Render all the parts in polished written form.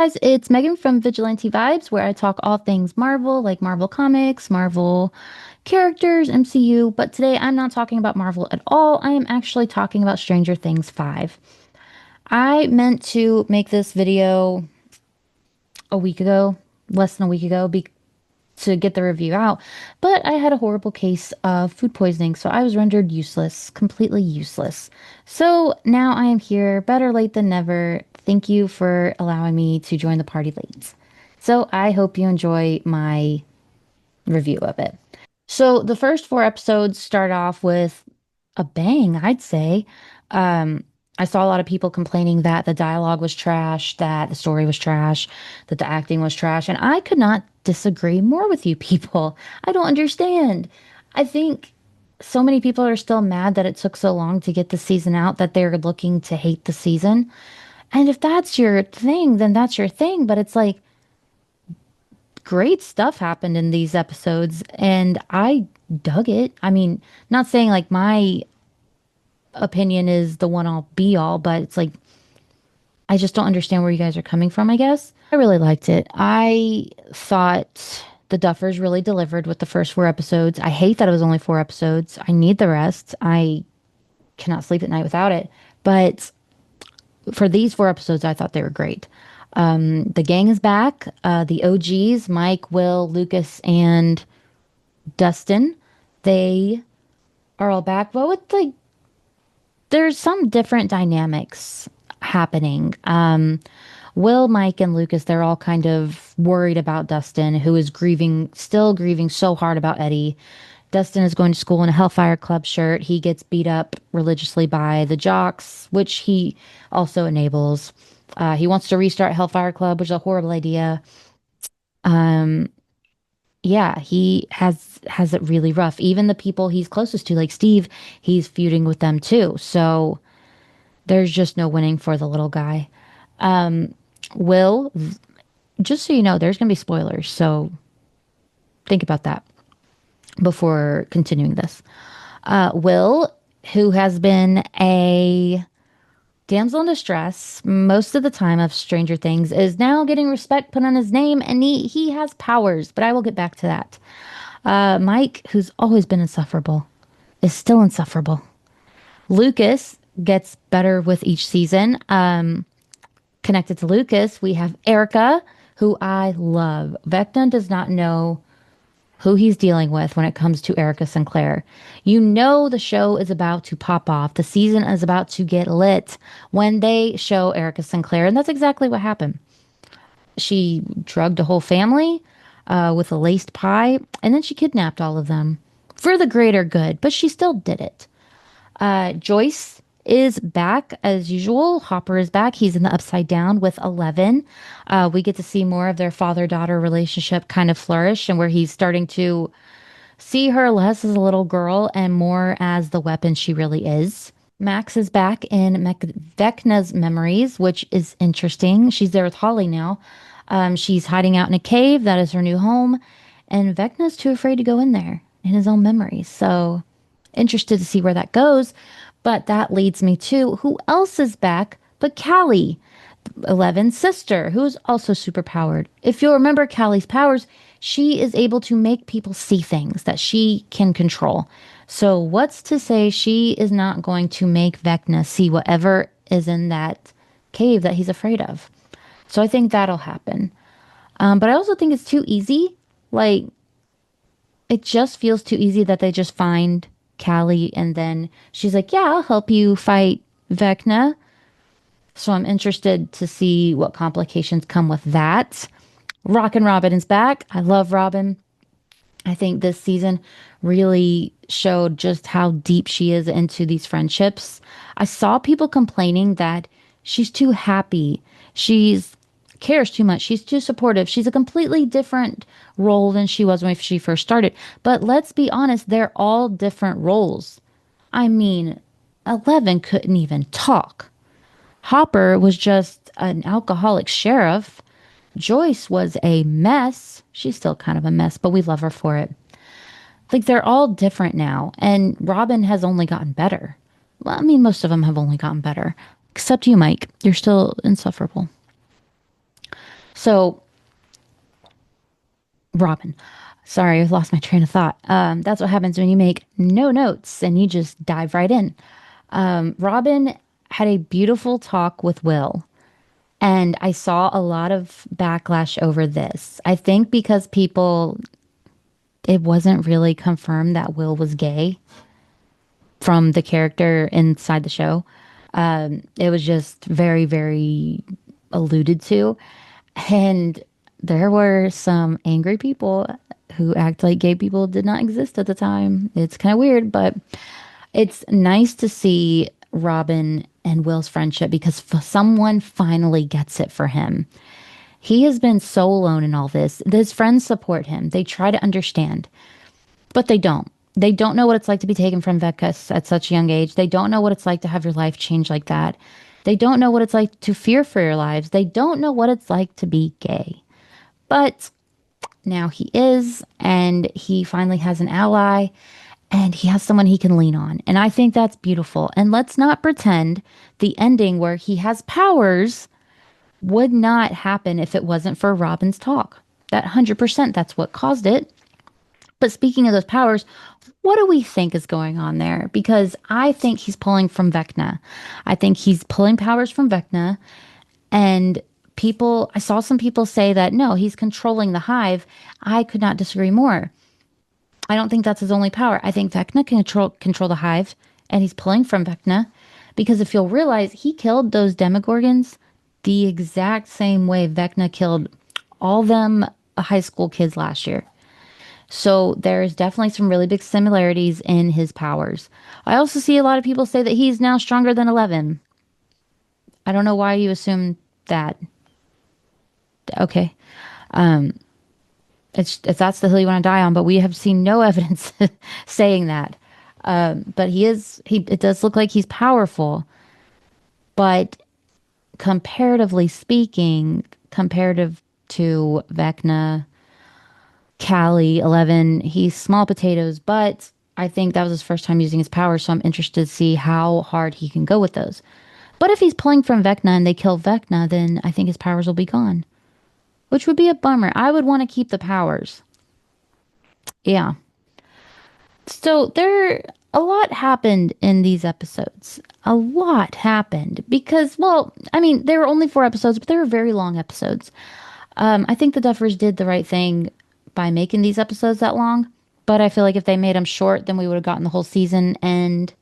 Guys, it's Megan from Vigilante Vibes, where I talk all things Marvel, like Marvel Comics, Marvel characters, MCU. But today I'm not talking about Marvel at all. I am actually talking about Stranger Things 5. I meant to make this video a week ago, less than a week ago, to get the review out, but I had a horrible case of food poisoning, so I was rendered useless, completely useless. So now I am here, better late than never. Thank you for allowing me to join the party late. So I hope you enjoy my review of it. So the first four episodes start off with a bang, I'd say. Um, I saw a lot of people complaining that the dialogue was trash, that the story was trash, that the acting was trash, and I could not disagree more with you people. I don't understand. I think so many people are still mad that it took so long to get the season out that they're looking to hate the season. And if that's your thing, then that's your thing. But it's like great stuff happened in these episodes, and I dug it. I mean, not saying like my opinion is the one all be all, but it's like I just don't understand where you guys are coming from, I guess. I really liked it. I thought the Duffers really delivered with the first four episodes. I hate that it was only four episodes. I need the rest. I cannot sleep at night without it. But for these four episodes, I thought they were great. The gang is back. The OGs, Mike, Will, Lucas, and Dustin, they are all back. But with like, there's some different dynamics happening. Will, Mike, and Lucas, they're all kind of worried about Dustin, who is grieving, still grieving so hard about Eddie. Dustin is going to school in a Hellfire Club shirt. He gets beat up religiously by the jocks, which he also enables. He wants to restart Hellfire Club, which is a horrible idea. Um, yeah, he has it really rough. Even the people he's closest to, like Steve, he's feuding with them too. So there's just no winning for the little guy. Will, just so you know, there's gonna be spoilers. So think about that before continuing this. Will, who has been a damsel in distress most of the time of Stranger Things, is now getting respect put on his name, and he has powers. But I will get back to that. Mike, who's always been insufferable, is still insufferable. Lucas gets better with each season. Connected to Lucas, we have Erica, who I love. Vecna does not know who he's dealing with when it comes to Erica Sinclair. You know the show is about to pop off. The season is about to get lit when they show Erica Sinclair, and that's exactly what happened. She drugged a whole family with a laced pie, and then she kidnapped all of them for the greater good, but she still did it. Joyce is back as usual. Hopper is back. He's in the Upside Down with 11. We get to see more of their father daughter relationship kind of flourish, and where he's starting to see her less as a little girl and more as the weapon she really is. Max is back in Vecna's memories, which is interesting. She's there with Holly now. She's hiding out in a cave. That is her new home. And Vecna's too afraid to go in there in his own memories. So interested to see where that goes. But that leads me to who else is back but Callie, 11's sister, who's also super powered. If you'll remember Callie's powers, she is able to make people see things that she can control. So what's to say she is not going to make Vecna see whatever is in that cave that he's afraid of? So I think that'll happen. But I also think it's too easy. Like, it just feels too easy that they just find Callie and then she's like, yeah, I'll help you fight Vecna. So I'm interested to see what complications come with that. Rockin' Robin is back. I love Robin. I think this season really showed just how deep she is into these friendships. I saw people complaining that she's too happy. She's cares too much. She's too supportive. She's a completely different role than she was when she first started. But let's be honest, they're all different roles. I mean, 11 couldn't even talk. Hopper was just an alcoholic sheriff. Joyce was a mess. She's still kind of a mess, but we love her for it. Like they're all different now, and Robin has only gotten better. Well, I mean, most of them have only gotten better, except you, Mike. You're still insufferable. So, Robin, sorry, I lost my train of thought. That's what happens when you make no notes and you just dive right in. Robin had a beautiful talk with Will, and I saw a lot of backlash over this. I think because people, it wasn't really confirmed that Will was gay from the character inside the show. It was just very, very alluded to. And there were some angry people who act like gay people did not exist at the time. It's kind of weird, but it's nice to see Robin and Will's friendship because someone finally gets it for him. He has been so alone in all this. His friends support him. They try to understand, but they don't. They don't know what it's like to be taken from Vecus at such a young age. They don't know what it's like to have your life change like that. They don't know what it's like to fear for your lives. They don't know what it's like to be gay. But now he is, and he finally has an ally, and he has someone he can lean on. And I think that's beautiful. And let's not pretend the ending where he has powers would not happen if it wasn't for Robin's talk. That 100%, that's what caused it. But speaking of those powers, what do we think is going on there? Because I think he's pulling from Vecna. I think he's pulling powers from Vecna. And I saw some people say that no, he's controlling the hive. I could not disagree more. I don't think that's his only power. I think Vecna can control the hive, and he's pulling from Vecna. Because if you'll realize, he killed those Demogorgons the exact same way Vecna killed all them high school kids last year. So there's definitely some really big similarities in his powers. I also see a lot of people say that he's now stronger than 11. I don't know why you assume that. Okay. It's that's the hill you want to die on, but we have seen no evidence saying that. But it does look like he's powerful, but comparatively speaking, comparative to Vecna, Callie, 11, he's small potatoes, but I think that was his first time using his power, so I'm interested to see how hard he can go with those. But if he's pulling from Vecna and they kill Vecna, then I think his powers will be gone, which would be a bummer. I would want to keep the powers. Yeah. So a lot happened in these episodes. A lot happened because, well, I mean, there were only 4 episodes, but they were very long episodes. I think the Duffers did the right thing by making these episodes that long. But I feel like if they made them short, then we would have gotten the whole season. And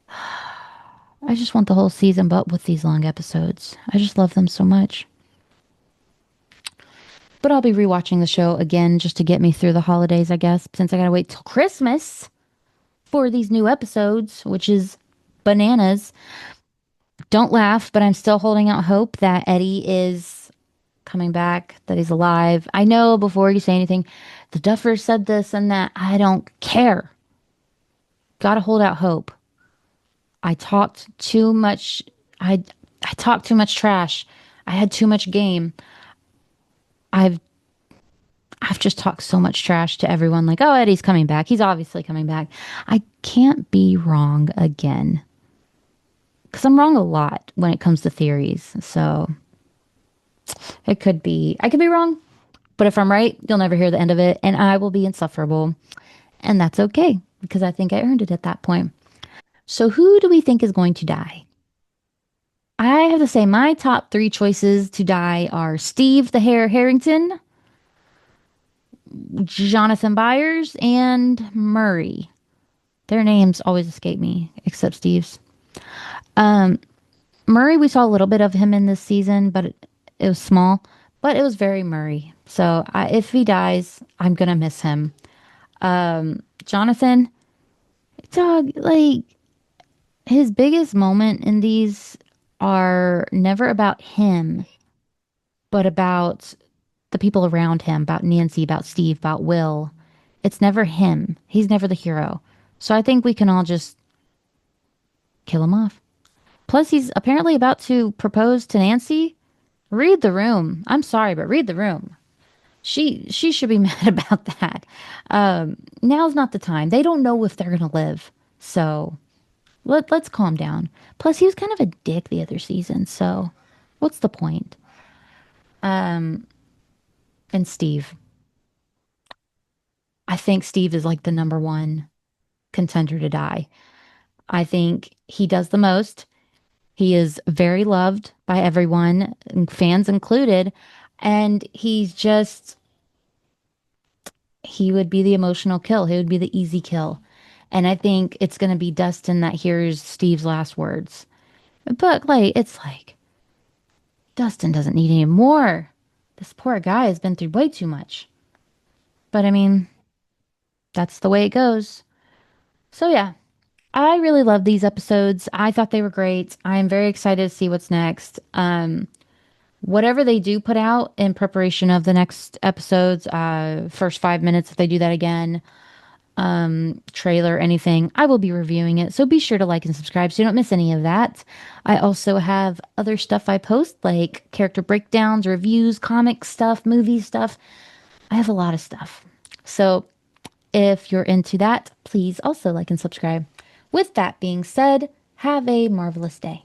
I just want the whole season, but with these long episodes. I just love them so much. But I'll be rewatching the show again just to get me through the holidays, I guess, since I gotta wait till Christmas for these new episodes, which is bananas. Don't laugh, but I'm still holding out hope that Eddie is coming back, that he's alive. I know before you say anything, the Duffers said this and that. I don't care. Gotta hold out hope. I talked too much. I I talked too much trash. I had too much game. I've I've just talked so much trash to everyone like, "Oh, Eddie's coming back. He's obviously coming back." I can't be wrong again. Cuz I'm wrong a lot when it comes to theories. So, I could be wrong, but if I'm right, you'll never hear the end of it and I will be insufferable. And that's okay because I think I earned it at that point. So, who do we think is going to die? I have to say, my top 3 choices to die are Steve the Hare Harrington, Jonathan Byers, and Murray. Their names always escape me, except Steve's. Um, Murray, we saw a little bit of him in this season, but it was small. But it was very Murray. So if he dies, I'm gonna miss him. Jonathan, dog, like his biggest moment in these are never about him, but about the people around him, about Nancy, about Steve, about Will. It's never him. He's never the hero. So I think we can all just kill him off. Plus, he's apparently about to propose to Nancy. Read the room. I'm sorry, but read the room. She should be mad about that. Now's not the time. They don't know if they're gonna live. So let's calm down. Plus, he was kind of a dick the other season. So what's the point? And Steve. I think Steve is like the number one contender to die. I think he does the most. He is very loved by everyone, fans included. And he would be the emotional kill. He would be the easy kill. And I think it's going to be Dustin that hears Steve's last words. But like, it's like, Dustin doesn't need any more. This poor guy has been through way too much. But I mean, that's the way it goes. So yeah, I really love these episodes. I thought they were great. I am very excited to see what's next. Whatever they do put out in preparation of the next episodes, first 5 minutes, if they do that again, trailer, anything, I will be reviewing it. So be sure to like and subscribe so you don't miss any of that. I also have other stuff I post, like character breakdowns, reviews, comic stuff, movie stuff. I have a lot of stuff. So if you're into that, please also like and subscribe. With that being said, have a marvelous day.